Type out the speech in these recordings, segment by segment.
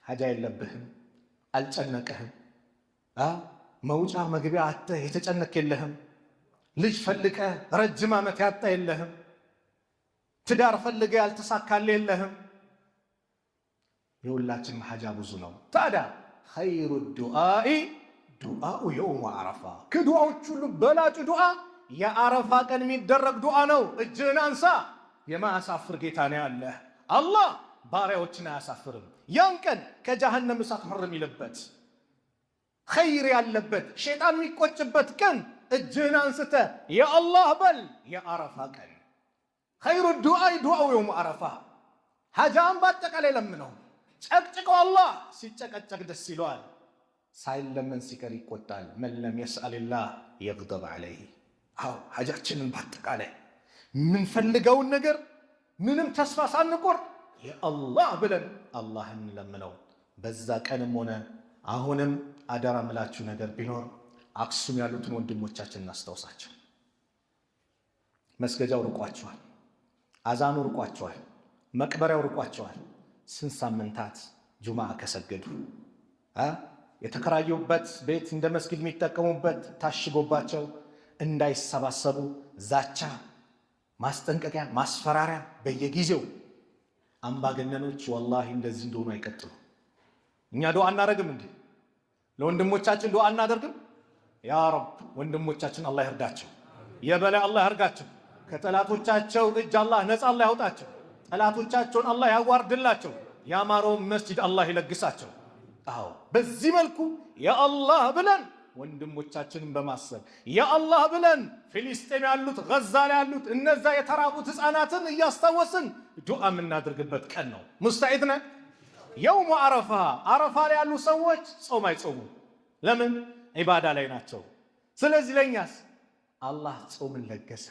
ሐጃ የለብህም፣ አልጨነቀህም። መውጫ መግቢያ አጥተህ የተጨነቅ የለህም። ልጅ ፈልገህ ረጅም ዓመት ያጣ የለህም። ትዳር ፈልገህ ያልተሳካልህ የለህም። የሁላችንም ሐጃ ብዙ ነው። ታዲያ ኸይሩ ዱዓኢ ዱዓኡ የውም ዓረፋ፣ ከዱዓዎች ሁሉ በላጩ ዱዓ የዓረፋ ቀን የሚደረግ ዱዓ ነው። እጅህን አንሳ። የማያሳፍር ጌታ ነው ያለህ። አላህ ባሪያዎችን አያሳፍርም። ያን ቀን ከጀሃነም እሳት ሑርም ይልበት ኸይር ያለበት ሸይጣን የሚቆጭበት ቀን እጅህን አንስተ የአላህ በል። የዓረፋ ቀን ኸይሩ ዱዓኢ ዱዓኡ የውም ዓረፋ። ሐጃን በአጠቃላይ ለምነው ጨቅጭቀው። አላህ ሲጨቀጨቅ ደስ ይለዋል፣ ሳይለመን ሲቀር ይቆጣል። መን ለም የስአልላህ የግደብ ዐለይህ። አዎ ሐጃችንን በአጠቃላይ ምንፈልገውን ነገር ምንም ተስፋ ሳንቆርጥ የአላህ ብለን አላህን ለምነው። በዛ ቀንም ሆነ አሁንም አደራ ምላችሁ ነገር ቢኖር አክሱም ያሉትን ወንድሞቻችን እናስታውሳቸው። መስገጃው ርቋቸዋል፣ አዛኑ ርቋቸዋል፣ መቅበሪያው ርቋቸዋል። ስንት ሳምንታት ጁማዓ ከሰገዱ የተከራዩበት ቤት እንደ መስጊድ የሚጠቀሙበት ታሽጎባቸው እንዳይሰባሰቡ ዛቻ፣ ማስጠንቀቂያ፣ ማስፈራሪያ በየጊዜው። አምባገነኖች ወላሂ እንደዚህ እንደሆኑ አይቀጥሉ። እኛ ዱዓ እናደርግም እንዴ? ለወንድሞቻችን ዱዓ እናደርግም? ያ ረብ ወንድሞቻችን አላህ ይርዳቸው፣ የበላይ አላህ ያርጋቸው፣ ከጠላቶቻቸው እጅ አላህ ነፃ አላህ ያውጣቸው፣ ጠላቶቻቸውን አላህ ያዋርድላቸው፣ ያማረውን መስጂድ አላህ ይለግሳቸው። አዎ በዚህ መልኩ የአላህ ብለን ወንድሞቻችንን በማሰብ የአላህ ብለን ፊሊስጤም ያሉት ገዛ ላይ ያሉት እነዛ የተራቡት ህፃናትን እያስታወስን ዱዓ የምናደርግበት ቀን ነው። ሙስተዒድ ነን? የውሙ ዓረፋ፣ ዓረፋ ላይ ያሉ ሰዎች ጾም አይጾሙ። ለምን? ዒባዳ ላይ ናቸው። ስለዚህ ለኛስ አላህ ጾምን ለገሰ።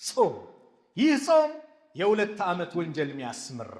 ጾም፣ ይህ ጾም የ2 ዓመት ወንጀል የሚያስምር